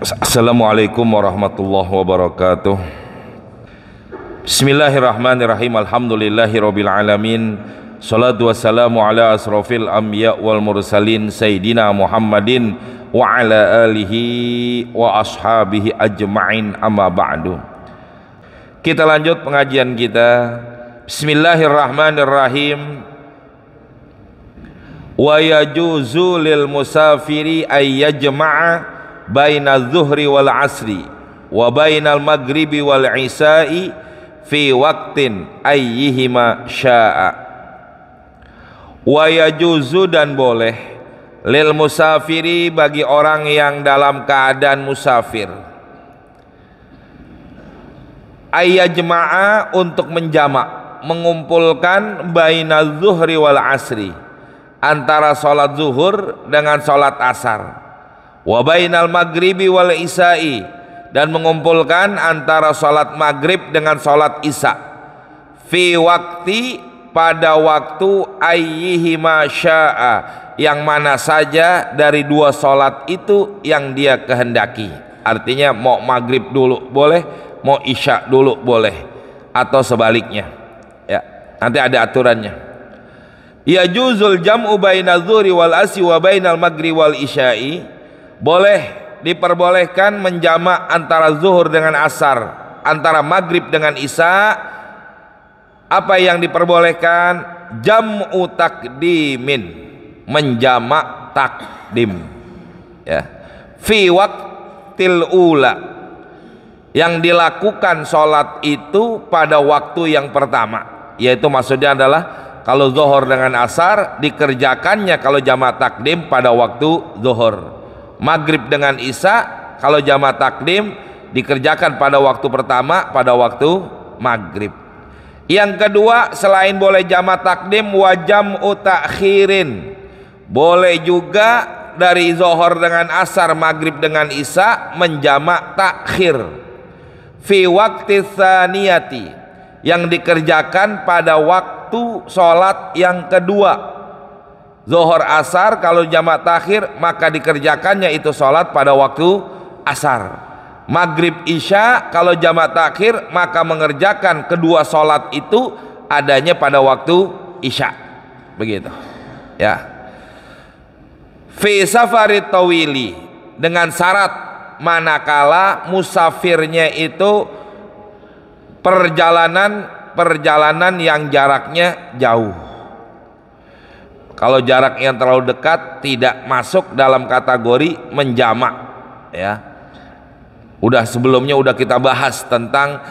Assalamualaikum warahmatullahi wabarakatuh. Bismillahirrahmanirrahim. Alhamdulillahirabbil alamin. Shalatu wassalamu ala asrofil anbiya wal mursalin sayyidina Muhammadin wa ala alihi wa ashabihi ajma'in, amma ba'du. Kita lanjut pengajian kita. Bismillahirrahmanirrahim. Wa yajuzu lil musafiri ay yajma'a bainal zuhri wal asri wa bainal maghribi wal isya'i fi waqtin ayyihima sya'a. Wa yajuzu, dan boleh, lil musafiri, bagi orang yang dalam keadaan musafir, ayyajma'a, untuk menjamak, mengumpulkan bainal zuhri wal asri, antara sholat zuhur dengan sholat asar, wa bainal maghribi wal isya'i, dan mengumpulkan antara sholat maghrib dengan sholat isya, fi wakti, pada waktu, ayyihima sya'a, yang mana saja dari dua sholat itu yang dia kehendaki. Artinya mau maghrib dulu boleh, mau isya dulu boleh, atau sebaliknya ya, nanti ada aturannya. Yajuzul jam'u bainal zuhri wal asri wa bainal maghribi wal isya'i, boleh, diperbolehkan menjamak antara zuhur dengan asar, antara maghrib dengan isya. Apa yang diperbolehkan? Jam'u takdimin, menjamak takdim ya, fi waqtil ula, yang dilakukan sholat itu pada waktu yang pertama, yaitu maksudnya adalah kalau zuhur dengan asar dikerjakannya kalau jamak takdim pada waktu zuhur, maghrib dengan isya kalau jamak takdim dikerjakan pada waktu pertama, pada waktu maghrib. Yang kedua, selain boleh jamak takdim, wa jam'u ta'khirin, boleh juga dari zuhur dengan asar, maghrib dengan isya menjamak takhir, fi waqti tsaniyati, yang dikerjakan pada waktu sholat yang kedua. Zuhur asar kalau jamak takhir maka dikerjakannya itu sholat pada waktu asar. Maghrib isya kalau jamak takhir maka mengerjakan kedua sholat itu adanya pada waktu isya. Begitu ya. Fi safarit tawili, dengan syarat manakala musafirnya itu perjalanan yang jaraknya jauh. Kalau jarak yang terlalu dekat tidak masuk dalam kategori menjamak ya. Sebelumnya udah kita bahas tentang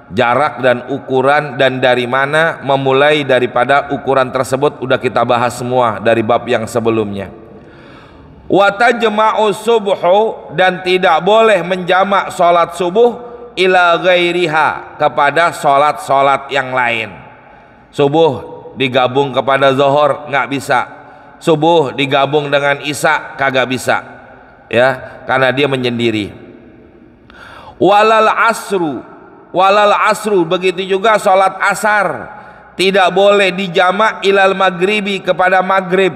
jarak dan ukuran, dan dari mana memulai daripada ukuran tersebut udah kita bahas semua dari bab yang sebelumnya. Wa tajma'u subuhu, dan tidak boleh menjamak sholat subuh ila ghairiha, kepada sholat yang lain. Subuh digabung kepada zuhur nggak bisa, subuh digabung dengan isya kagak bisa ya, karena dia menyendiri. Walal asru, begitu juga sholat asar tidak boleh dijamak ilal maghribi, kepada maghrib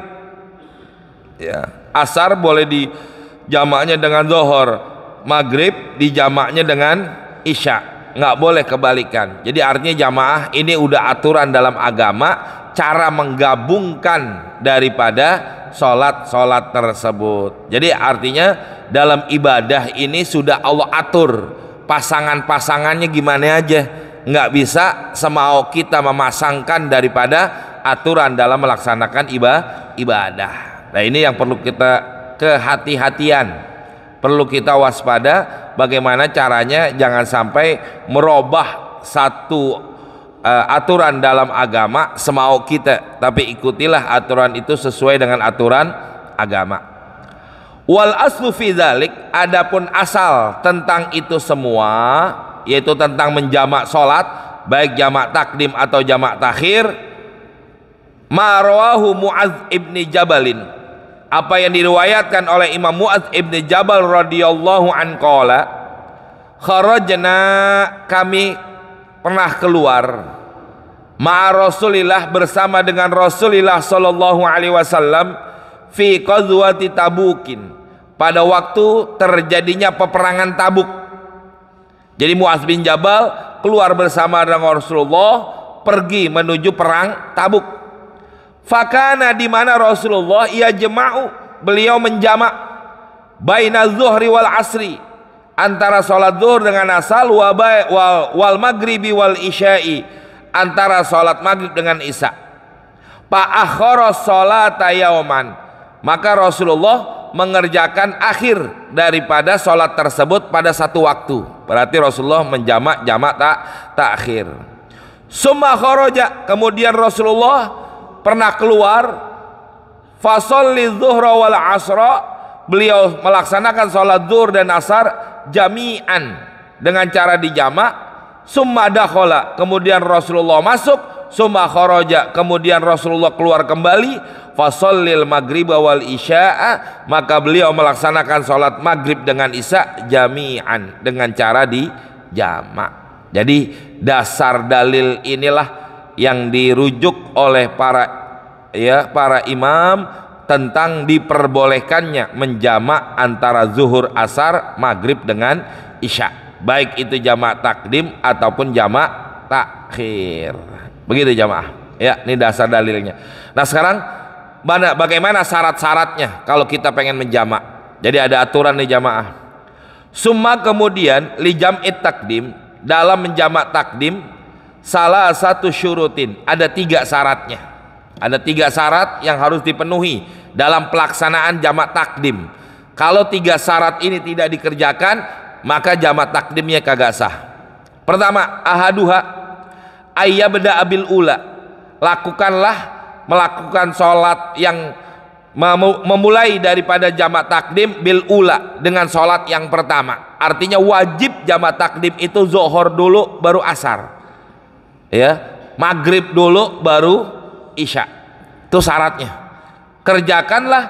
ya. Asar boleh dijamaknya dengan zuhur, maghrib dijamaknya dengan isya, nggak boleh kebalikan. Jadi artinya jamaah ini udah aturan dalam agama cara menggabungkan daripada sholat tersebut. Jadi artinya dalam ibadah ini sudah Allah atur pasangannya gimana aja, nggak bisa semau kita memasangkan daripada aturan dalam melaksanakan ibadah. Nah ini yang perlu kita kehati-hatian, perlu kita waspada bagaimana caranya jangan sampai merubah satu aturan dalam agama semau kita, tapi ikutilah aturan itu sesuai dengan aturan agama. Wal aslu fi dzalik, adapun asal tentang itu semua, yaitu tentang menjamak salat baik jamak takdim atau jamak takhir, ma rawahu Mu'adz ibni Jabalin, apa yang diriwayatkan oleh Imam Mu'adz ibni Jabal radhiyallahu an qala, kharajna, kami pernah keluar, ma'a Rasulillah, bersama dengan Rasulullah sallallahu alaihi wasallam, fi qazwati Tabukin, pada waktu terjadinya peperangan Tabuk. Jadi Mu'adz bin Jabal keluar bersama dengan Rasulullah pergi menuju perang Tabuk. Fakana, di mana Rasulullah jema'u, beliau menjamak baina zuhri wal asri, antara salat zuhur dengan asar, wal maghribi wal isya'i, antara salat maghrib dengan isya. Fa akhara salata yauman, maka Rasulullah mengerjakan akhir daripada salat tersebut pada satu waktu. Berarti Rasulullah menjamak takhir. Summa kharaja, kemudian Rasulullah pernah keluar, fasolli zuhra wal asra, beliau melaksanakan sholat zuhur dan asar jami'an dengan cara dijamak. Summa dakhala, kemudian Rasulullah masuk. Summa kharaja, kemudian Rasulullah keluar kembali. Fasallil maghrib wal isya'a, maka beliau melaksanakan sholat maghrib dengan isya jami'an dengan cara dijamak. Jadi dasar dalil inilah yang dirujuk oleh para imam tentang diperbolehkannya menjamak antara zuhur, asar, maghrib dengan isya, baik itu jamak takdim ataupun jamak takhir. Begitu jamaah. Ya, ini dasar dalilnya. Nah, sekarang bagaimana syarat-syaratnya kalau kita pengen menjamak? Jadi ada aturan nih jamaah. Summa, kemudian li jam'it takdim, dalam menjamak takdim salah satu syurutin, ada 3 syaratnya. Ada 3 syarat yang harus dipenuhi dalam pelaksanaan jamak takdim. Kalau 3 syarat ini tidak dikerjakan, maka jamak takdimnya kagak sah. Pertama, ahaduha ayyabda abil ula, melakukan sholat yang memulai daripada jamak takdim bil ula, dengan sholat yang pertama. Artinya wajib jamak takdim itu zuhur dulu baru asar, ya, maghrib dulu baru isya. Itu syaratnya. Kerjakanlah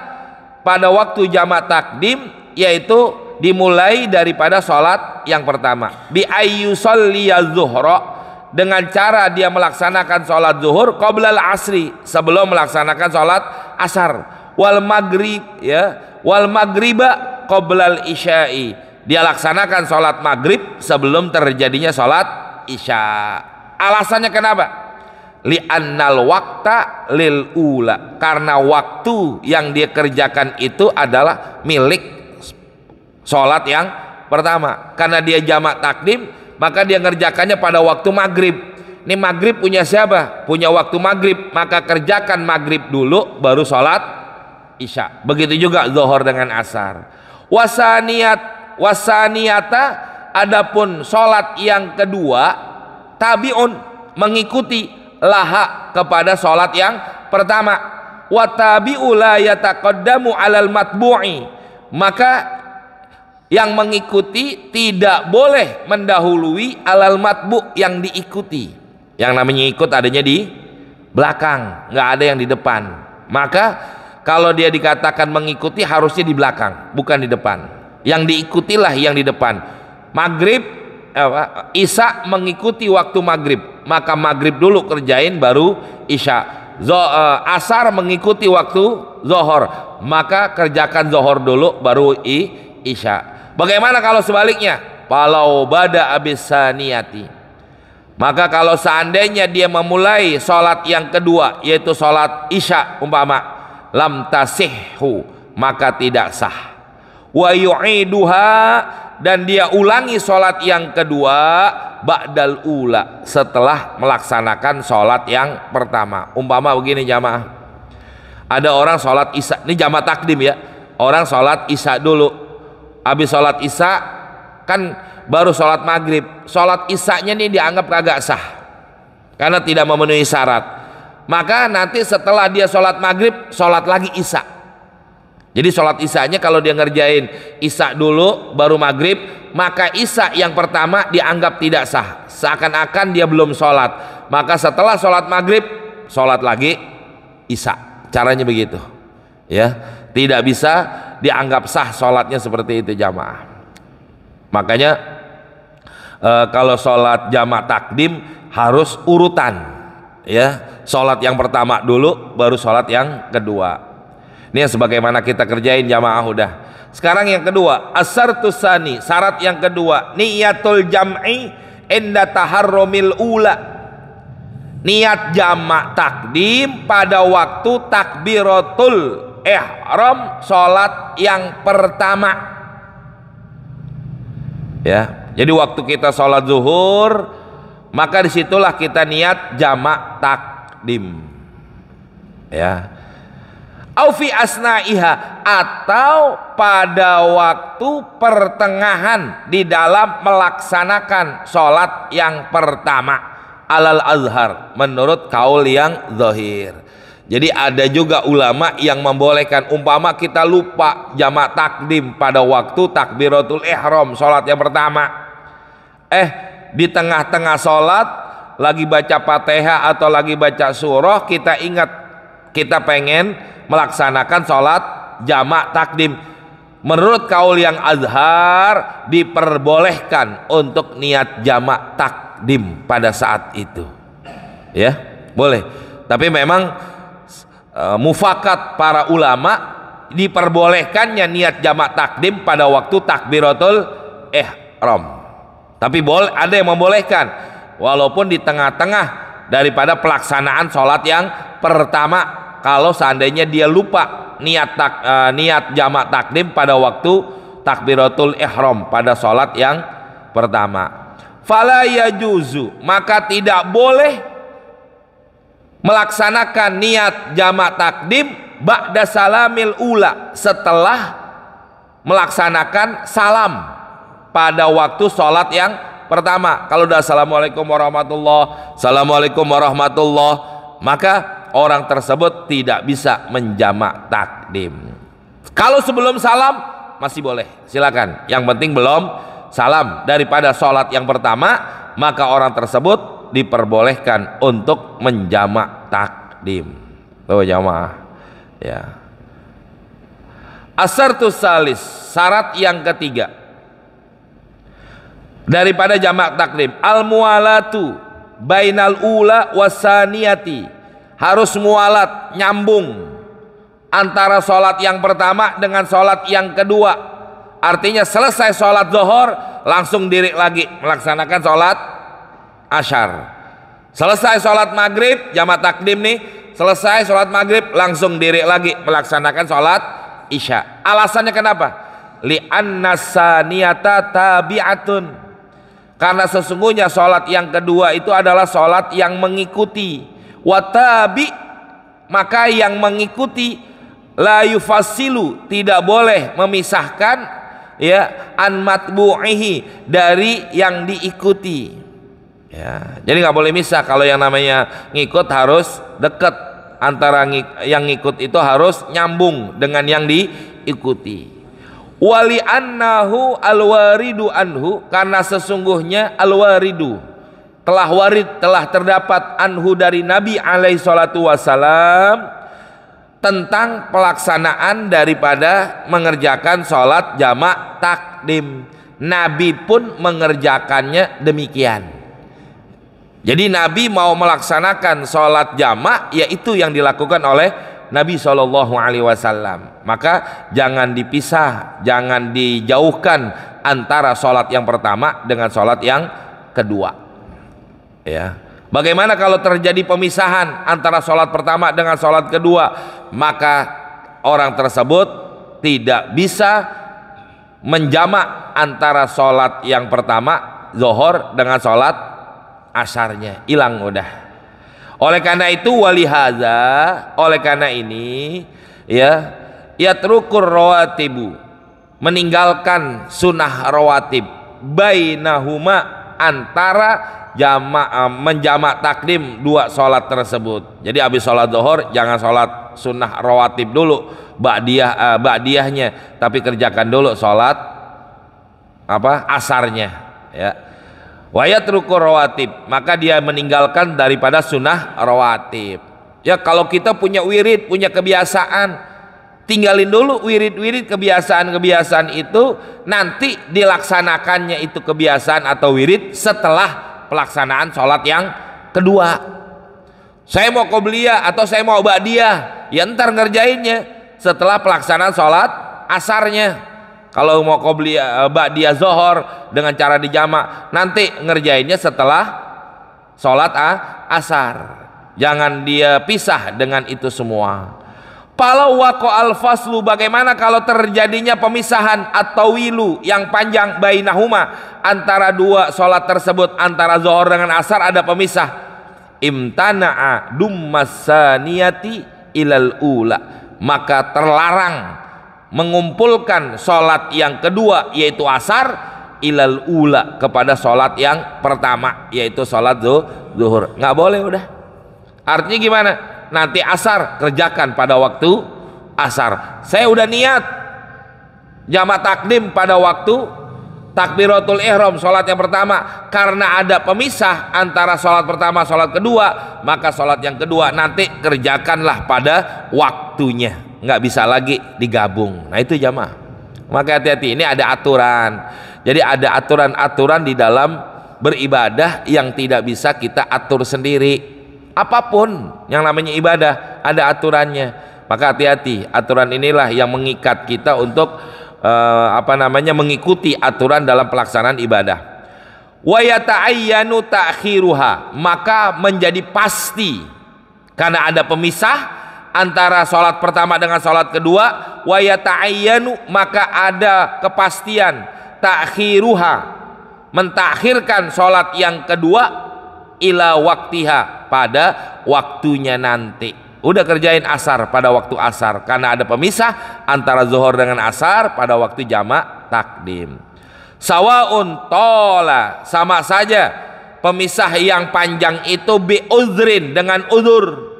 pada waktu jamak takdim, yaitu dimulai daripada sholat yang pertama. Bi ayyusalliya zuhra, dengan cara dia melaksanakan sholat zuhur qoblal asri, sebelum melaksanakan sholat asar. Wal maghrib, ya, wal maghriba qoblal isya'i, dia laksanakan sholat maghrib sebelum terjadinya sholat isya. Alasannya kenapa? Li'annal waqta lil ula, karena waktu yang dia kerjakan itu adalah milik sholat yang pertama. Karena dia jamak takdim, maka dia ngerjakannya pada waktu maghrib. Ini maghrib punya siapa? Punya waktu maghrib, maka kerjakan maghrib dulu baru sholat isya. Begitu juga zuhur dengan asar. Wasaniyata, adapun sholat yang kedua, tabiun, mengikuti laha kepada sholat yang pertama. Wa tabi'u la yataqaddamu alal matbu'i, maka yang mengikuti tidak boleh mendahului alal matbu', yang diikuti. Yang namanya ikut adanya di belakang, nggak ada yang di depan. Maka kalau dia dikatakan mengikuti, harusnya di belakang, bukan di depan. Yang diikutilah yang di depan. Maghrib, isya mengikuti waktu maghrib, maka maghrib dulu kerjain baru isya. Asar mengikuti waktu zuhur, maka kerjakan zuhur dulu baru isya. Bagaimana kalau sebaliknya? Falau bada abisaniyati, maka kalau seandainya dia memulai sholat yang kedua, yaitu sholat isya umpama, lam tasihhu, maka tidak sah. Wa yu'iduha, dan dia ulangi sholat yang kedua ba'dal ula, setelah melaksanakan sholat yang pertama. Umpama begini jamaah, ada orang sholat isya, ini jamak takdim ya, orang sholat isya dulu, habis sholat isya kan baru sholat maghrib. Sholat isyanya ini dianggap kagak sah karena tidak memenuhi syarat. Maka nanti setelah dia sholat maghrib, sholat lagi isya. Jadi sholat isyanya kalau dia ngerjain isya dulu baru maghrib, maka isya yang pertama dianggap tidak sah, seakan-akan dia belum sholat. Maka setelah sholat maghrib, sholat lagi isya. Caranya begitu, ya, tidak bisa dianggap sah sholatnya seperti itu jamaah. Makanya kalau sholat jamak takdim harus urutan, ya, sholat yang pertama dulu baru sholat yang kedua. Ini yang sebagaimana kita kerjain jamaah udah. Sekarang yang kedua, asartus tsani, syarat yang kedua, niyatul jam'i inda taharrumil ula. Niat jamak takdim pada waktu takbiratul ihram salat yang pertama. Ya, jadi waktu kita salat zuhur, maka disitulah kita niat jamak takdim. Ya. Au fi asna'iha, atau pada waktu pertengahan di dalam melaksanakan sholat yang pertama, alal azhar, menurut kaul yang zahir. Jadi ada juga ulama yang membolehkan, umpama kita lupa jamak takdim pada waktu takbiratul ihram sholat yang pertama, di tengah-tengah sholat lagi baca Fatihah atau lagi baca surah, kita ingat kita pengen melaksanakan sholat jamak takdim. Menurut kaul yang azhar diperbolehkan untuk niat jamak takdim pada saat itu, ya boleh. Tapi memang mufakat para ulama diperbolehkannya niat jamak takdim pada waktu takbiratul ihram. Tapi boleh, ada yang membolehkan walaupun di tengah-tengah daripada pelaksanaan sholat yang pertama, kalau seandainya dia lupa niat jamak takdim pada waktu takbiratul ihram pada sholat yang pertama. Fala yajuzu, maka tidak boleh melaksanakan niat jamak takdim ba'da salamil ula, setelah melaksanakan salam pada waktu sholat yang pertama. Kalau udah assalamualaikum warahmatullah, assalamualaikum warahmatullah, maka orang tersebut tidak bisa menjamak takdim. Kalau sebelum salam masih boleh, silakan. Yang penting belum salam daripada sholat yang pertama, maka orang tersebut diperbolehkan untuk menjamak takdim. Tuh jamaah, ya. Asartus salis, syarat yang ketiga daripada jamak takdim, al mualatu bainal ula wasaniyati, harus mualat, nyambung antara sholat yang pertama dengan sholat yang kedua. Artinya selesai sholat zuhur langsung diri lagi melaksanakan sholat asyar. Selesai sholat maghrib, jamak takdim nih, selesai sholat maghrib langsung diri lagi melaksanakan sholat isya. Alasannya kenapa? Li'anna saniyata tabi'atun, karena sesungguhnya sholat yang kedua itu adalah sholat yang mengikuti. Watabi, maka yang mengikuti, la yufassilu, tidak boleh memisahkan, ya, an matbu'ihi, dari yang diikuti, ya. Jadi nggak boleh misah. Kalau yang namanya ngikut harus dekat, antara yang ngikut itu harus nyambung dengan yang diikuti. Wali annahu alwaridu anhu, karena sesungguhnya alwaridu telah warid, telah terdapat anhu dari Nabi alaihi salatu wasalam tentang pelaksanaan daripada mengerjakan sholat jamak takdim. Nabi pun mengerjakannya demikian. Jadi Nabi mau melaksanakan sholat jamak, yaitu yang dilakukan oleh Nabi Shallallahu Alaihi Wasallam. Maka jangan dipisah, jangan dijauhkan antara sholat yang pertama dengan sholat yang kedua. Ya, bagaimana kalau terjadi pemisahan antara sholat pertama dengan sholat kedua? Maka orang tersebut tidak bisa menjamak antara sholat yang pertama zuhur dengan sholat asarnya, hilang udah. Oleh karena itu, walihaza, oleh karena ini, ya, yatrukur rawatibu, meninggalkan sunnah rawatib, bainahuma, antara menjamak takdim dua sholat tersebut. Jadi habis sholat zuhur jangan sholat sunnah rawatib dulu, ba'diyahnya, tapi kerjakan dulu sholat asarnya, ya. Wa yatruku rawatib, maka dia meninggalkan daripada sunnah rawatib. Ya, kalau kita punya wirid, punya kebiasaan, tinggalin dulu wirid-wirid, kebiasaan-kebiasaan itu, nanti dilaksanakannya itu kebiasaan atau wirid setelah pelaksanaan sholat yang kedua. Saya mau qobliyah atau saya mau ba'diyah, ya ntar ngerjainnya setelah pelaksanaan sholat asarnya. Kalau mau qobliyah ba'diyah zuhur dengan cara dijamak, nanti ngerjainnya setelah sholat asar. Jangan dia pisah dengan itu semua. Kalau waqa'al faslu, bagaimana kalau terjadinya pemisahan atau wilu yang panjang bainahuma, antara dua sholat tersebut, antara zuhur dengan asar ada pemisah. Imtana'a dummasaniyati ilal ula, maka terlarang mengumpulkan sholat yang kedua yaitu asar ilal ula kepada sholat yang pertama yaitu sholat zuhur. Nggak boleh udah. Artinya gimana? Nanti asar kerjakan pada waktu asar. Saya udah niat jamak takdim pada waktu takbiratul ihram sholat yang pertama, karena ada pemisah antara sholat pertama sholat kedua, maka sholat yang kedua nanti kerjakanlah pada waktunya, nggak bisa lagi digabung. Nah itu jamaah, maka hati-hati, ini ada aturan. Jadi ada aturan-aturan di dalam beribadah yang tidak bisa kita atur sendiri. Apapun yang namanya ibadah ada aturannya, maka hati-hati. Aturan inilah yang mengikat kita untuk mengikuti aturan dalam pelaksanaan ibadah. Wa yata'ayyanu ta'khiruha, maka menjadi pasti karena ada pemisah antara sholat pertama dengan sholat kedua. Wa yata'ayyanu, maka ada kepastian ta'khiruha, mentakhirkan sholat yang kedua ila waktiha, pada waktunya nanti. Udah kerjain asar pada waktu asar karena ada pemisah antara zuhur dengan asar pada waktu jamak takdim. Sawaun tola, sama saja pemisah yang panjang itu bi uzrin, dengan uzur.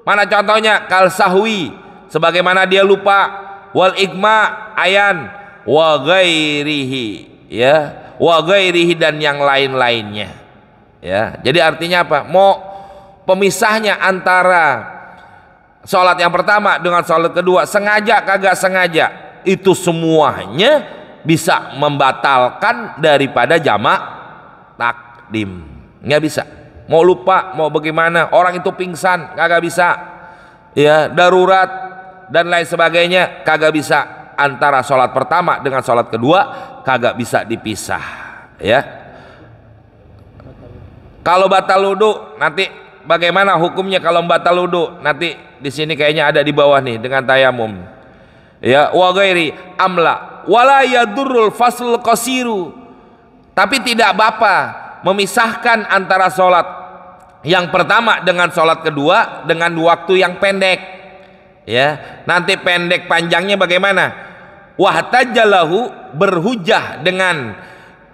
Mana contohnya? Kal sahwi, sebagaimana dia lupa, wal igma ayan, wa ghairihi, ya, wa ghairihi, dan yang lain-lainnya. Ya, jadi artinya apa? Mau pemisahnya antara sholat yang pertama dengan sholat kedua, sengaja kagak sengaja, itu semuanya bisa membatalkan daripada jamak takdim. Nggak bisa. Mau lupa, mau bagaimana, orang itu pingsan, kagak bisa. Ya, darurat dan lain sebagainya, kagak bisa. Antara sholat pertama dengan sholat kedua kagak bisa dipisah. Ya. Kalau batal wudu, nanti bagaimana hukumnya kalau batal wudu? Nanti di sini kayaknya ada di bawah nih dengan tayamum. Ya, wa ghairi amla wala yadurrul faslul qasiru. Tapi tidak apa memisahkan antara sholat yang pertama dengan sholat kedua dengan waktu yang pendek. Ya, nanti pendek panjangnya bagaimana? Wahtajalahu, berhujjah dengan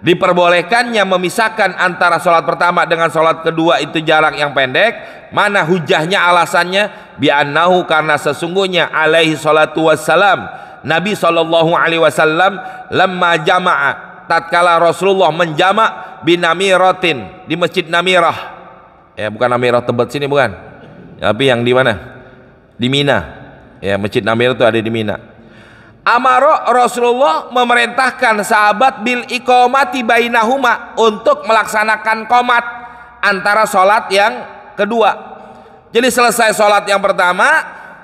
diperbolehkannya memisahkan antara sholat pertama dengan sholat kedua itu jarak yang pendek. Mana hujahnya, alasannya? Bi'annahu, karena sesungguhnya alaihi salatu wassalam, Nabi sallallahu alaihi wasallam, lamma jama'a, tatkala Rasulullah menjamak binamiratin, di masjid Namirah. Ya, bukan Namirah Tebet sini, bukan, tapi yang di mana? Di Mina. Ya, masjid Namirah itu ada di Mina. Amaro, Rasulullah memerintahkan sahabat bil iqamati bainahuma, untuk melaksanakan qomat antara sholat yang kedua. Jadi selesai sholat yang pertama,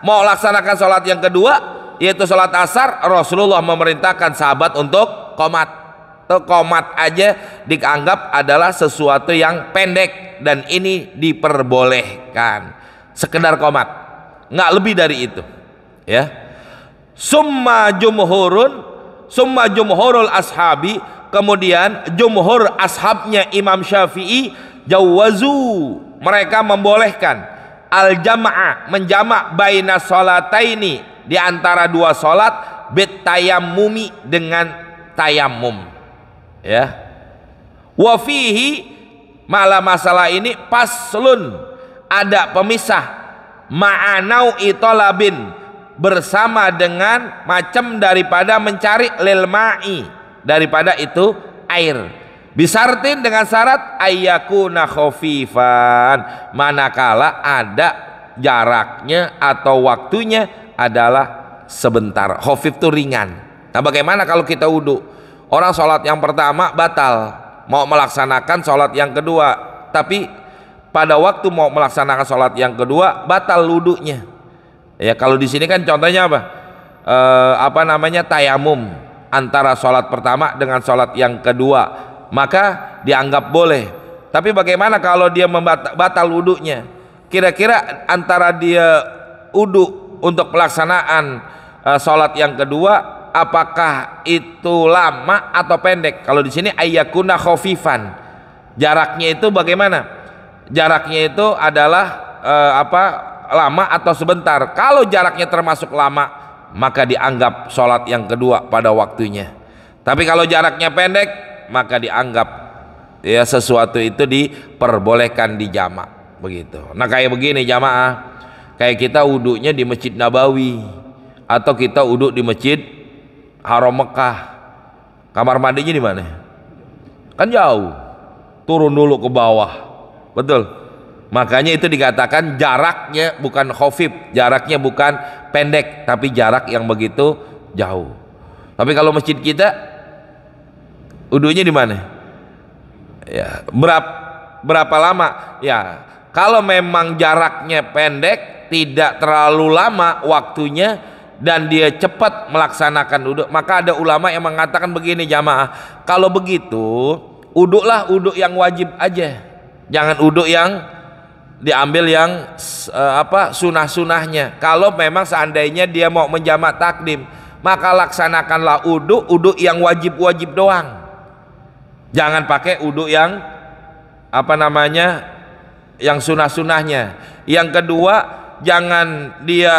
mau laksanakan sholat yang kedua yaitu sholat asar, Rasulullah memerintahkan sahabat untuk qomat. Tuh, qomat aja dianggap adalah sesuatu yang pendek, dan ini diperbolehkan. Sekedar qomat, nggak lebih dari itu. Ya. Summa jumhurul ashabi, kemudian jumhur ashabnya Imam Syafi'i, jawazu, mereka membolehkan al jama'a, menjamak baina sholataini, di antara dua sholat, bit tayammumi, dengan tayammum. Ya, wa fihi, malah masalah ini paslun, ada pemisah, ma'anau itolabin, bersama dengan macam daripada mencari, lil ma'i, daripada itu air, bisartin, dengan syarat ayyakuna khafifan, manakala ada jaraknya atau waktunya adalah sebentar. Khafif itu ringan. Nah, bagaimana kalau kita wudu? Orang sholat yang pertama batal, mau melaksanakan sholat yang kedua, tapi pada waktu mau melaksanakan sholat yang kedua batal wudunya. Ya, kalau di sini kan contohnya apa? apa namanya, tayamum antara sholat pertama dengan sholat yang kedua, maka dianggap boleh. Tapi bagaimana kalau dia batal wudunya? Kira-kira antara dia wudu untuk pelaksanaan sholat yang kedua, apakah itu lama atau pendek? Kalau di sini ayyakuna khafifan, jaraknya itu bagaimana? Jaraknya itu adalah lama atau sebentar. Kalau jaraknya termasuk lama, maka dianggap sholat yang kedua pada waktunya. Tapi kalau jaraknya pendek, maka dianggap ya sesuatu itu diperbolehkan di jamak. Begitu. Nah kayak begini jamaah, kayak kita wudhunya di Masjid Nabawi atau kita wudhu di Masjid Haram Mekah, kamar mandinya di mana? Kan jauh, turun dulu ke bawah, betul. Makanya itu dikatakan jaraknya bukan khafif, jaraknya bukan pendek, tapi jarak yang begitu jauh. Tapi kalau masjid kita wudhunya di mana? Ya, berapa lama? Ya, kalau memang jaraknya pendek, tidak terlalu lama waktunya, dan dia cepat melaksanakan wudhu, maka ada ulama yang mengatakan begini jamaah, kalau begitu wudhulah wudhu yang wajib aja, jangan wudhu yang diambil yang sunah-sunahnya. Kalau memang seandainya dia mau menjamak takdim, maka laksanakanlah wudhu yang wajib-wajib doang, jangan pakai wudhu yang yang sunah-sunahnya. Yang kedua, jangan dia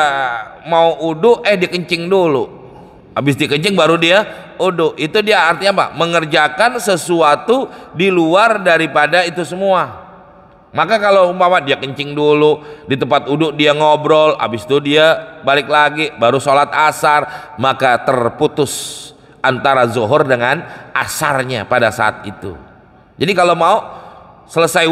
mau wudhu dikencing dulu, habis dikencing baru dia wudhu. Itu dia artinya apa? Mengerjakan sesuatu di luar daripada itu semua. Maka kalau umpama dia kencing dulu di tempat wudhu, dia ngobrol, habis itu dia balik lagi baru sholat asar, maka terputus antara zuhur dengan asarnya pada saat itu. Jadi kalau mau selesai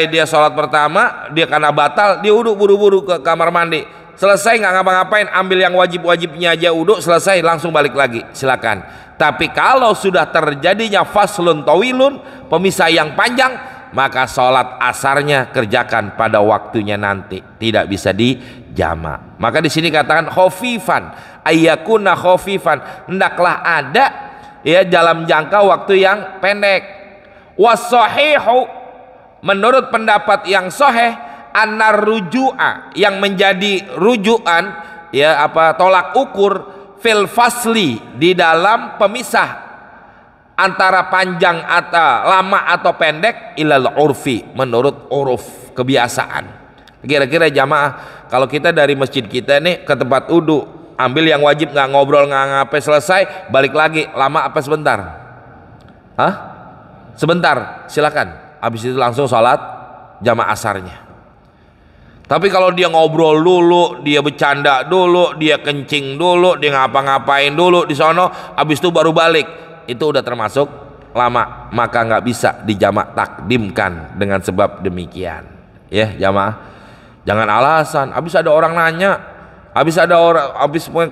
dia sholat pertama, dia karena batal, dia wudhu buru-buru ke kamar mandi, selesai nggak ngapa-ngapain, ambil yang wajib-wajibnya aja wudhu, selesai langsung balik lagi, silakan. Tapi kalau sudah terjadinya faslun tawilun, pemisah yang panjang, maka sholat asarnya kerjakan pada waktunya nanti, tidak bisa dijamak. Maka di sini katakan khafifan, ayyakuna khafifan, hendaklah ada ya dalam jangka waktu yang pendek. Wassahihu, menurut pendapat yang sahih, anar ruju'a, yang menjadi rujukan ya tolak ukur fil fasli, di dalam pemisah antara panjang atau lama atau pendek, ilal urfi, menurut uruf, kebiasaan. Kira-kira jamaah, kalau kita dari masjid kita nih ke tempat wudhu, ambil yang wajib, nggak ngobrol nggak ngapain, selesai balik lagi, lama apa sebentar? Sebentar, silakan. Habis itu langsung sholat jamaah asarnya. Tapi kalau dia ngobrol dulu, dia bercanda dulu, dia kencing dulu, dia ngapa-ngapain dulu di sono, habis itu baru balik, itu udah termasuk lama, maka nggak bisa dijamak takdimkan dengan sebab demikian. Ya jamaah, jangan alasan habis ada orang nanya, habis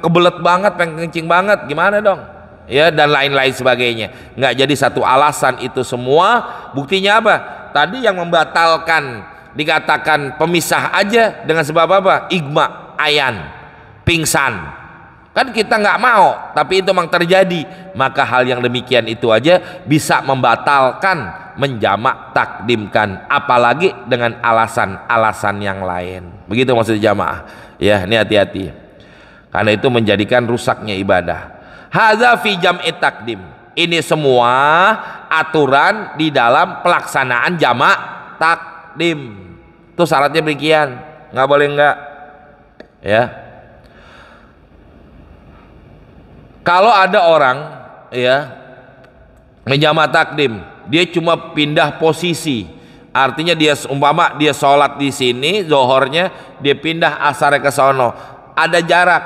kebelet banget, pengen kencing banget, gimana dong? Ya, dan lain-lain sebagainya. Nggak jadi satu alasan itu semua. Buktinya apa? Tadi yang membatalkan dikatakan pemisah aja dengan sebab apa? Igma, ayan, pingsan. Kan kita nggak mau, tapi itu memang terjadi. Maka hal yang demikian itu aja bisa membatalkan menjamak takdimkan, apalagi dengan alasan-alasan yang lain. Begitu maksud jamaah. Ya, ini hati-hati. Karena itu menjadikan rusaknya ibadah. Hadza fi jam'i takdim. Ini semua aturan di dalam pelaksanaan jamak takdim. Itu syaratnya demikian, nggak boleh enggak. Ya. Kalau ada orang ya menjamak takdim, dia cuma pindah posisi. Artinya dia umpama dia sholat di sini zuhurnya, dia pindah asar ke sono. Ada jarak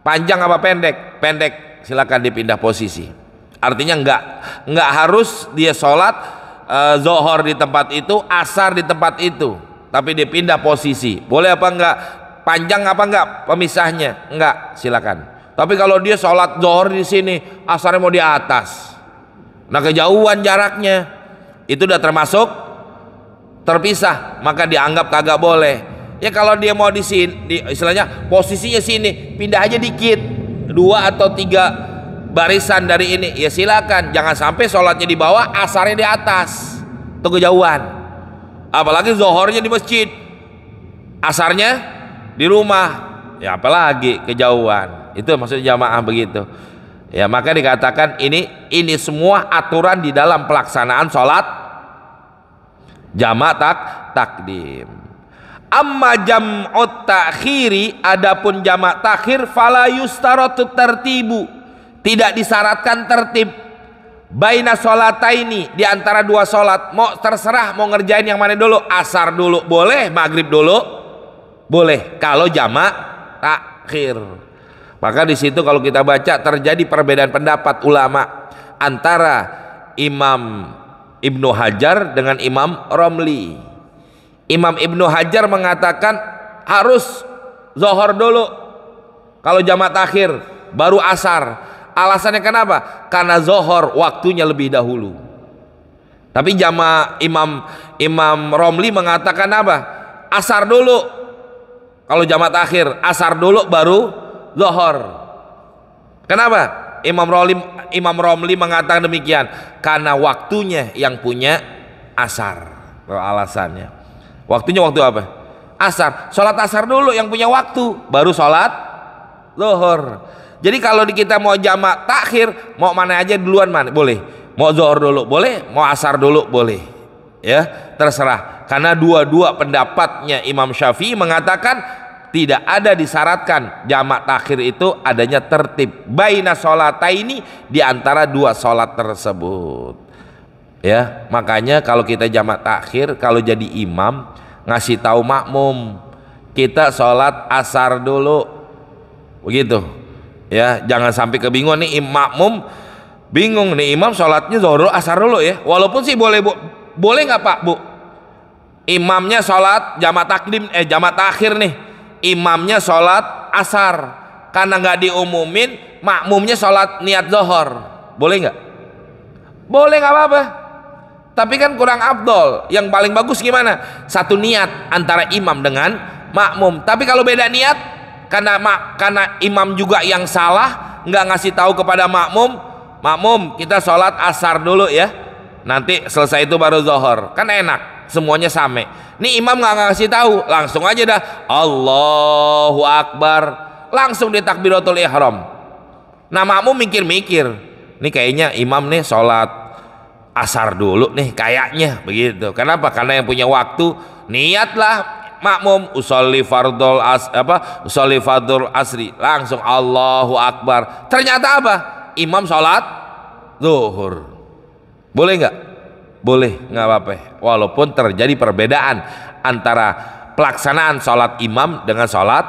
panjang apa pendek? Pendek, silakan dipindah posisi. Artinya enggak harus dia sholat zuhur di tempat itu, asar di tempat itu, tapi dia pindah posisi. Boleh apa enggak? Panjang apa enggak pemisahnya? Enggak, silakan. Tapi kalau dia sholat zuhur di sini, asarnya mau di atas, nah kejauhan jaraknya, itu udah termasuk terpisah, maka dianggap kagak boleh. Ya kalau dia mau di sini, istilahnya posisinya sini, pindah aja dikit, 2 atau 3 barisan dari ini, ya silakan. Jangan sampai sholatnya di bawah, asarnya di atas, itu kejauhan. Apalagi zohornya di masjid, asarnya di rumah, ya apalagi kejauhan. Itu maksudnya jamaah begitu. Ya maka dikatakan ini semua aturan di dalam pelaksanaan sholat jamak takdim. Amma jam'ut takhiri, adapun jamak takhir, fala yustaratu tertibu, tidak disyaratkan tertib. Baina sholataini, di antara 2 sholat, mau terserah mau ngerjain yang mana dulu, asar dulu boleh, maghrib dulu boleh, kalau jamak takhir. Maka di situ kalau kita baca terjadi perbedaan pendapat ulama antara Imam Ibnu Hajar dengan Imam Romli. Imam Ibnu Hajar mengatakan harus zohor dulu kalau jamak takhir, baru asar. Alasannya kenapa? Karena zohor waktunya lebih dahulu. Tapi Imam Romli mengatakan apa? Asar dulu kalau jamak takhir, asar dulu baru zohor. Kenapa Imam Romli mengatakan demikian? Karena waktunya yang punya asar. Alasannya waktunya waktu apa? Asar. Sholat asar dulu yang punya waktu, baru sholat zohor. Jadi kalau kita mau jamak takhir, mau mana aja duluan mana boleh, mau zohor dulu boleh, mau asar dulu boleh, ya terserah. Karena dua-dua pendapatnya Imam Syafi'i mengatakan tidak ada disyaratkan jamak takhir itu adanya tertib baina sholataini, di antara 2 sholat tersebut. Ya, makanya kalau kita jamak takhir, kalau jadi imam ngasih tahu makmum kita sholat asar dulu, begitu. Ya, jangan sampai kebingungan nih makmum bingung nih, imam sholatnya zuhur asar dulu ya. Walaupun sih boleh nggak Pak Bu? Imamnya sholat jamak takhir nih, imamnya sholat asar, karena nggak diumumin, makmumnya sholat niat zohor, boleh nggak? Boleh, nggak apa-apa. Tapi kan kurang afdol. Yang paling bagus gimana? Satu niat antara imam dengan makmum. Tapi kalau beda niat, karena imam juga yang salah, nggak ngasih tahu kepada makmum kita sholat asar dulu ya, nanti selesai itu baru zohor, kan enak, semuanya same. Nih imam nggak ngasih tahu, langsung aja dah Allahu Akbar, langsung di takbiratul ihram. Nah makmum mikir-mikir, nih kayaknya imam nih sholat asar dulu nih kayaknya begitu. Kenapa? Karena yang punya waktu, niatlah makmum usolli fardul asri, langsung Allahu Akbar. Ternyata apa? Imam sholat zuhur. Boleh nggak? Boleh, nggak apa-apa. Walaupun terjadi perbedaan antara pelaksanaan sholat imam dengan sholat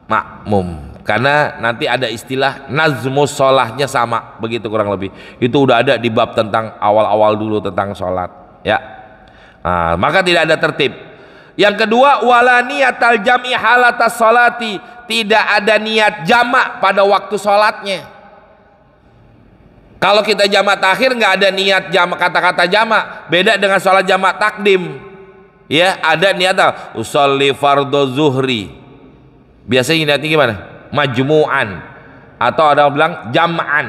makmum, karena nanti ada istilah nazmus sholahnya sama, begitu kurang lebih. Itu udah ada di bab tentang awal-awal dulu tentang sholat ya. Nah, maka tidak ada tertib. Yang kedua, wala niyatal jam'i halatas sholati, tidak ada niat jamak pada waktu sholatnya. Kalau kita jamak takhir nggak ada niat jamak, kata-kata jamak beda dengan sholat jamak takdim ya. Ada niat usolli fardhu zuhri, biasanya niatnya gimana? Majmu'an, atau ada yang bilang jam'an,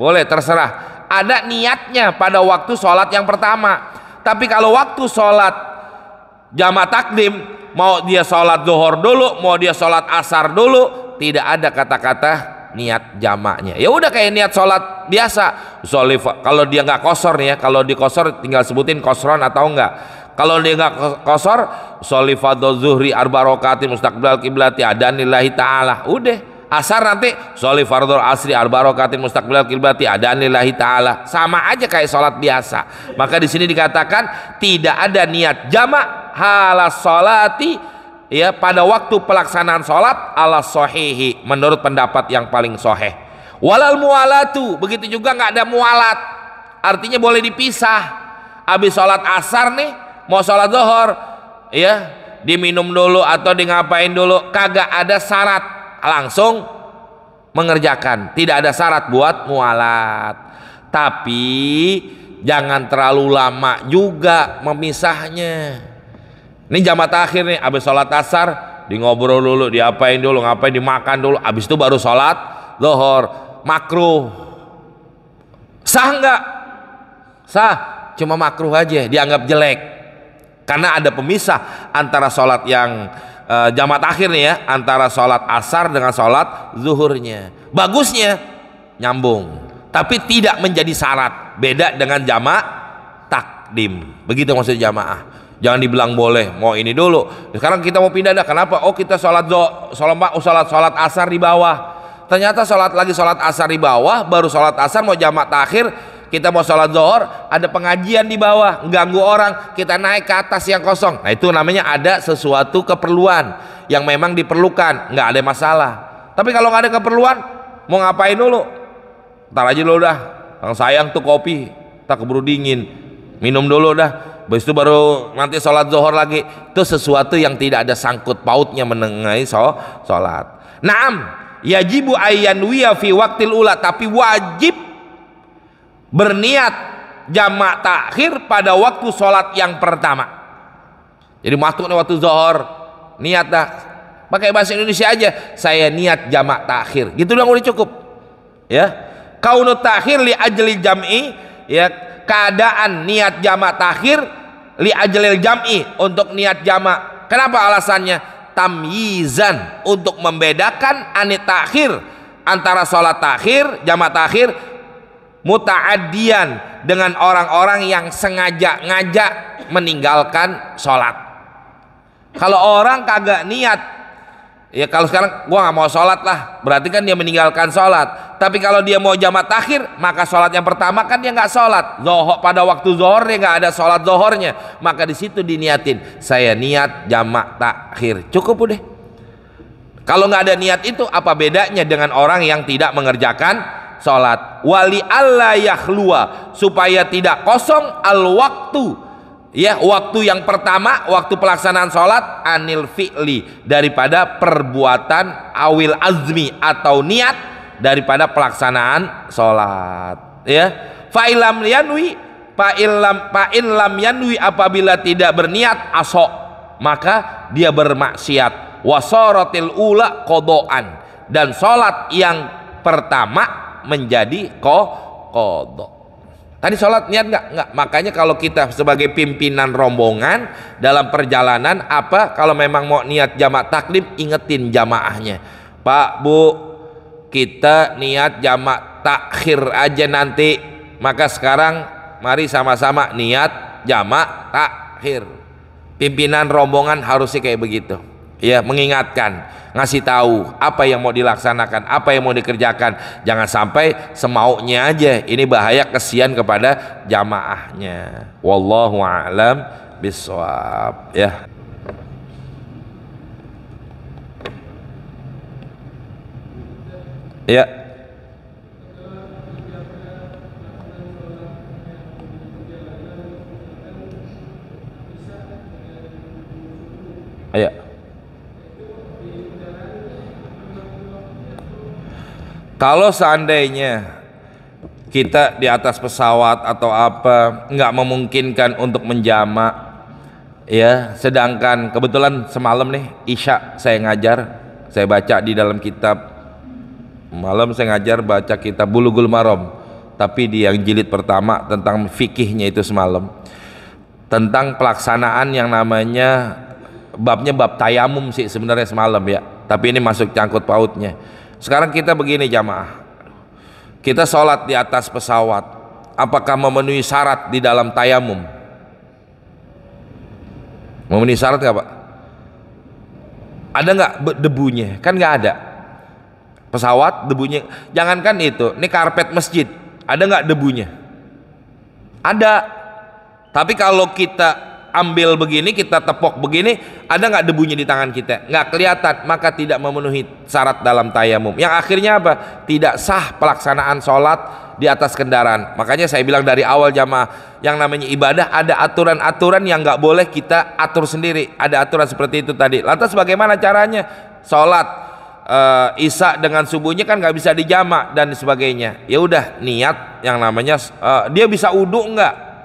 boleh terserah. Ada niatnya pada waktu sholat yang pertama. Tapi kalau waktu sholat jamak takdim, mau dia sholat zuhur dulu, mau dia sholat asar dulu, tidak ada kata-kata niat jamaknya. Ya udah kayak niat sholat biasa. Kalau dia nggak kosor nih ya, kalau di kosor tinggal sebutin kosron atau enggak. Kalau dia nggak kosor, sholli fardhu zuhri arba rakaat mustaqbil qiblati adanillahi ta'ala. Udah. Asar nanti sholli fardhu asri arba rakaat mustaqbil qiblati adanillahi ta'ala. Sama aja kayak sholat biasa. Maka di sini dikatakan tidak ada niat jamak halas sholati ya pada waktu pelaksanaan sholat ala sohihi, menurut pendapat yang paling soheh. Walal mualatu, begitu juga nggak ada mualat, artinya boleh dipisah. Habis sholat asar nih mau sholat zuhur ya, diminum dulu atau di ngapain dulu, kagak ada syarat, langsung mengerjakan, tidak ada syarat buat mualat. Tapi jangan terlalu lama juga memisahnya Ini jamaah takhir nih, habis sholat asar di ngobrol dulu, diapain dulu, ngapain, dimakan dulu, habis itu baru sholat zuhur. Makruh. Sah nggak? Sah, cuma makruh aja, dianggap jelek. Karena ada pemisah antara sholat yang jamaah takhir nih ya, antara sholat asar dengan sholat zuhurnya. Bagusnya nyambung, tapi tidak menjadi syarat. Beda dengan jamaah takdim. Begitu maksud jamaah. Jangan dibilang boleh, mau ini dulu. Sekarang kita mau pindah dah. Kenapa? Oh kita sholat asar di bawah. Ternyata sholat asar di bawah, baru sholat asar mau jamaah takhir. Kita mau sholat zuhur, ada pengajian di bawah, ganggu orang, kita naik ke atas yang kosong. Nah itu namanya ada sesuatu keperluan yang memang diperlukan, nggak ada masalah. Tapi kalau nggak ada keperluan, mau ngapain dulu? Ntar aja dulu dah, yang sayang tuh kopi, tak keburu dingin, minum dulu dah. Habis itu baru nanti sholat zuhur lagi. Itu sesuatu yang tidak ada sangkut pautnya menengahi sholat. Naam, yajibu ayyanwiya fi waqtil ula, tapi wajib berniat jamak takhir pada waktu sholat yang pertama. Jadi masuk waktu zuhur, niat dah, pakai bahasa Indonesia aja, saya niat jamak takhir, gitu dong, udah cukup ya. Kaunut takhir li ajli jam'i, ya, keadaan niat jamak takhir li ajlil jam'i, untuk niat jamak. Kenapa alasannya? Tamyizan, untuk membedakan anit takhir, antara sholat takhir, jamak takhir muta'addiyan, dengan orang-orang yang sengaja ngajak meninggalkan sholat. Kalau orang kagak niat, ya kalau sekarang gua nggak mau sholat lah, berarti kan dia meninggalkan sholat. Tapi kalau dia mau jamak takhir, maka sholat yang pertama kan dia nggak sholat. Pada waktu zuhur dia nggak ada sholat zuhurnya, maka di situ diniatin, saya niat jamak takhir, cukup udah. Kalau nggak ada niat itu, apa bedanya dengan orang yang tidak mengerjakan sholat? Wali alla yakhluwa, supaya tidak kosong al waktu, ya, waktu yang pertama, waktu pelaksanaan sholat, anil fi'li, daripada perbuatan, awil azmi, atau niat daripada pelaksanaan sholat, ya. Fa'ilam yanwi, fa'in lam yanwi, apabila tidak berniat, asok, maka dia bermaksiat. Wasaratil ula kodoan, dan sholat yang pertama menjadi qadha. Tadi sholat niat nggak? Makanya kalau kita sebagai pimpinan rombongan dalam perjalanan, apa kalau memang mau niat jamak takdim, ingetin jamaahnya, Pak Bu, kita niat jamak takhir aja nanti, maka sekarang mari sama-sama niat jamak takhir. Pimpinan rombongan harusnya kayak begitu, ya, mengingatkan, ngasih tahu apa yang mau dilaksanakan, apa yang mau dikerjakan. Jangan sampai semaunya aja, ini bahaya, kesian kepada jamaahnya. Wallahu a'lam bishawab, ya. Ya. Ya. Kalau seandainya kita di atas pesawat atau apa nggak memungkinkan untuk menjamak, ya, sedangkan kebetulan semalam nih Isya saya ngajar, saya baca di dalam kitab, malam saya ngajar baca kitab Bulughul Maram, tapi di yang jilid pertama tentang fikihnya itu semalam, tentang pelaksanaan yang namanya babnya bab tayamum sih sebenarnya semalam ya, tapi ini masuk cangkut pautnya. Sekarang kita begini jamaah, kita sholat di atas pesawat, apakah memenuhi syarat di dalam tayamum? Memenuhi syarat nggak Pak? Ada nggak debunya? Kan nggak ada. Pesawat debunya, jangankan itu, ini karpet masjid, ada nggak debunya? Ada. Tapi kalau kita ambil begini, kita tepok begini, ada nggak debunya di tangan kita? Nggak kelihatan, maka tidak memenuhi syarat dalam tayamum. Yang akhirnya apa? Tidak sah pelaksanaan sholat di atas kendaraan. Makanya saya bilang dari awal jamaah, yang namanya ibadah ada aturan-aturan yang nggak boleh kita atur sendiri. Ada aturan seperti itu tadi. Lantas bagaimana caranya? Sholat Isya dengan subuhnya kan nggak bisa dijamak dan sebagainya. Ya udah, niat yang namanya dia bisa uduk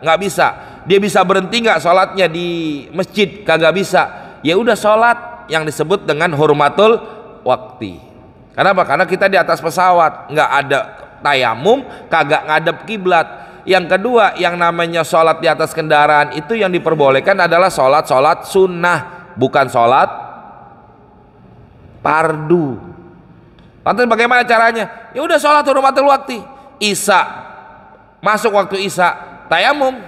nggak bisa. Dia bisa berhenti nggak sholatnya di masjid? Kagak bisa. Ya udah sholat yang disebut dengan hurmatul wakti. Kenapa? Karena kita di atas pesawat, nggak ada tayamum, kagak ngadep kiblat. Yang kedua, yang namanya sholat di atas kendaraan itu yang diperbolehkan adalah sholat sunnah, bukan sholat fardu. Lantas bagaimana caranya? Ya udah sholat hurmatul wakti. Isya, masuk waktu isya, tayamum,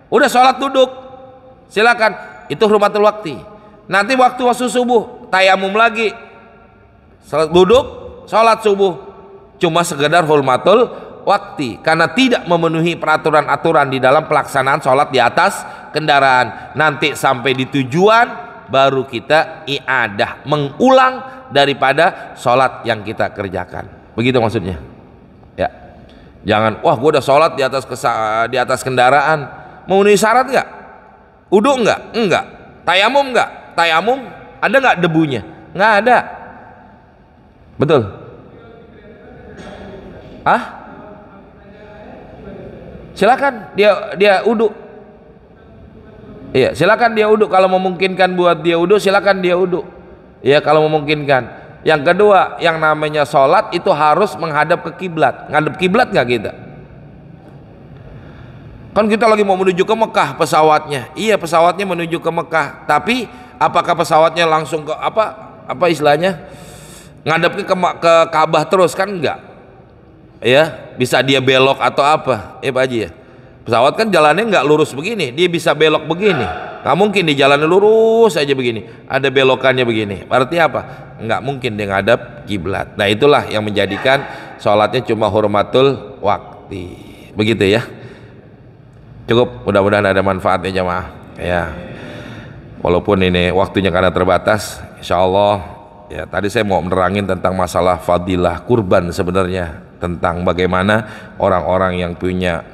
udah sholat duduk, silakan, itu hurmatul wakti. Nanti waktu subuh, tayamum lagi, sholat duduk, sholat subuh, cuma sekedar hurmatul wakti, karena tidak memenuhi peraturan-aturan di dalam pelaksanaan sholat di atas kendaraan. Nanti sampai di tujuan baru kita i'adah, mengulang daripada sholat yang kita kerjakan. Begitu maksudnya ya. Jangan, wah gue udah sholat di atas kendaraan, memenuhi syarat nggak? Wudu nggak? Enggak. Tayamum nggak? Tayamum ada nggak debunya? Nggak ada. Betul? Silakan dia wudu. Iya, silakan dia wudu kalau memungkinkan buat dia wudu, silakan dia wudu. Iya, kalau memungkinkan. Yang kedua, yang namanya sholat itu harus menghadap ke kiblat. Ngadep kiblat nggak kita? Kan kita lagi mau menuju ke Mekah pesawatnya. Iya, pesawatnya menuju ke Mekah. Tapi apakah pesawatnya langsung ke apa istilahnya? Ngadepnya ke Ka'bah terus kan enggak? Ya, bisa dia belok atau apa? Pak Haji ya. Pesawat kan jalannya nggak lurus begini, dia bisa belok begini. Nggak mungkin di jalannya lurus aja begini, ada belokannya begini. Berarti apa? Nggak mungkin dia ngadap kiblat. Nah itulah yang menjadikan sholatnya cuma hurmatul wakti. Begitu ya. Cukup, mudah-mudahan ada manfaatnya jamaah. Ya. Walaupun ini waktunya karena terbatas, insya Allah. Ya, tadi saya mau menerangin tentang masalah fadilah kurban sebenarnya, tentang bagaimana orang-orang yang punya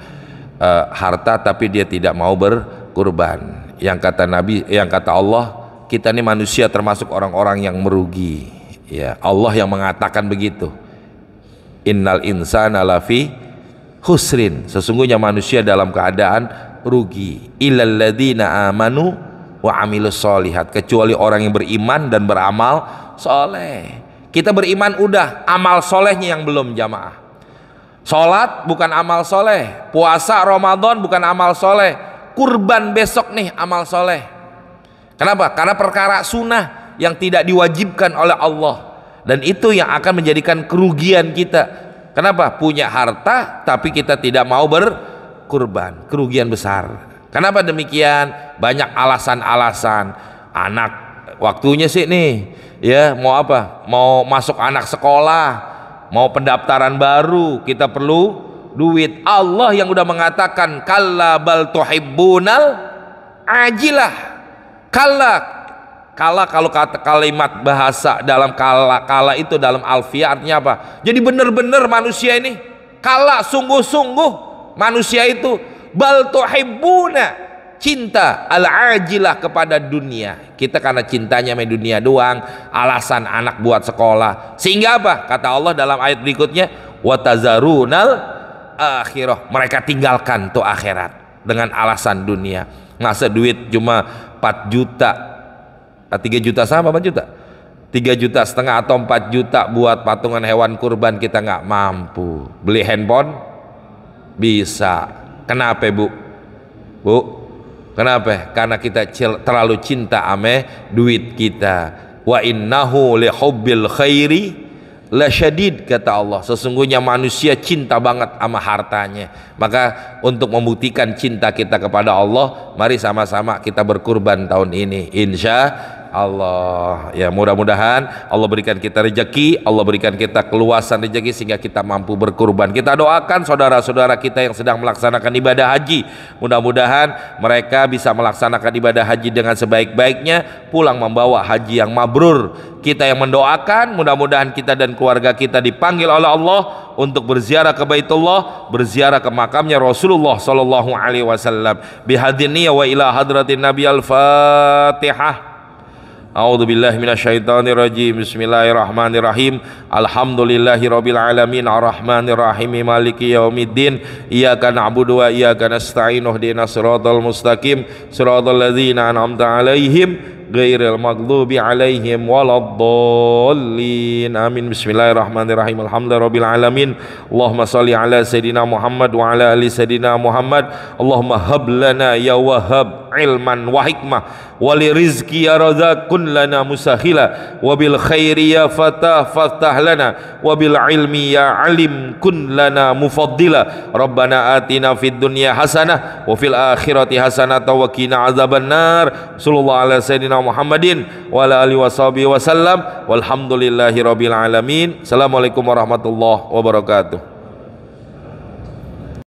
harta tapi dia tidak mau berkurban. Yang kata Nabi, yang kata Allah, kita ini manusia termasuk orang-orang yang merugi. Ya, Allah yang mengatakan begitu. Innal insana lafi husrin. Sesungguhnya manusia dalam keadaan rugi. Illal ladzina amanu wa amilus solihat. Kecuali orang yang beriman dan beramal soleh. Kita beriman udah, amal solehnya yang belum jamaah. Sholat bukan amal soleh, puasa Ramadan bukan amal soleh, kurban besok nih amal soleh. Kenapa? Karena perkara sunnah yang tidak diwajibkan oleh Allah, dan itu yang akan menjadikan kerugian kita. Kenapa? Punya harta tapi kita tidak mau berkurban, kerugian besar. Kenapa demikian? Banyak alasan-alasan. Anak waktunya sih nih, ya mau apa? Mau masuk anak sekolah, mau pendaftaran baru, kita perlu duit. Allah yang udah mengatakan kalla bal tuhibbunal ajilah. Kala kalau kata kalimat bahasa dalam kala itu dalam alfiah artinya apa? Jadi benar-benar manusia ini kala, sungguh-sungguh manusia itu bal tuhibbuna, cinta al-ajilah kepada dunia. Kita karena cintanya sama dunia doang, alasan anak buat sekolah. Sehingga apa? Kata Allah dalam ayat berikutnya, watazarunal akhirah. Mereka tinggalkan tuh akhirat dengan alasan dunia. Ngasih duit cuma 4 juta, 3 juta sama 4 juta? 3,5 juta atau 4 juta buat patungan hewan kurban, kita nggak mampu. Beli handphone bisa. Kenapa Bu? Kenapa? Karena kita terlalu cinta ame duit kita. Wa innahu li hubbil khairi lasyadid, kata Allah. Sesungguhnya manusia cinta banget sama hartanya. Maka untuk membuktikan cinta kita kepada Allah, mari sama-sama kita berkurban tahun ini, insya Allah. Ya, mudah-mudahan Allah berikan kita rezeki, Allah berikan kita keluasan rezeki sehingga kita mampu berkurban. Kita doakan saudara-saudara kita yang sedang melaksanakan ibadah haji, mudah-mudahan mereka bisa melaksanakan ibadah haji dengan sebaik-baiknya, pulang membawa haji yang mabrur. Kita yang mendoakan, mudah-mudahan kita dan keluarga kita dipanggil oleh Allah untuk berziarah ke Baitullah, berziarah ke makamnya Rasulullah sallallahu alaihi wasallam. Bihadiniya wa ila hadratin Nabi. Al-Fatihah. A'udzubillahi minasyaitonirrajim. Bismillahirrahmanirrahim. Alhamdulillahirabbil alamin arrahmanir rahim maliki yaumiddin. Iyyaka na'budu wa iyyaka nasta'in ihdinas siratal mustaqim siratal ladzina an'amta 'alaihim ghairil maghdubi 'alaihim waladdallin. Amin. Bismillahirrahmanirrahim. Alhamdulillahirabbil alamin. Allahumma shalli ala sayidina Muhammad wa ala ali sayidina Muhammad. Allahumma hab lana ya wahhab ilman wa hikmah wa li rizqi ya razaq kun lana musahila wa bil khairi ya fatah fatah lana wa bil ilmi ya alim kun lana mufaddila. Rabbana atina fid dunya hasanah wa fil akhirati hasanah wa qina azabannar. Sallallahu ala sayidina Muhammadin wa ala alihi washabihi wasallam walhamdulillahi rabbil alamin. Assalamualaikum warahmatullahi wabarakatuh.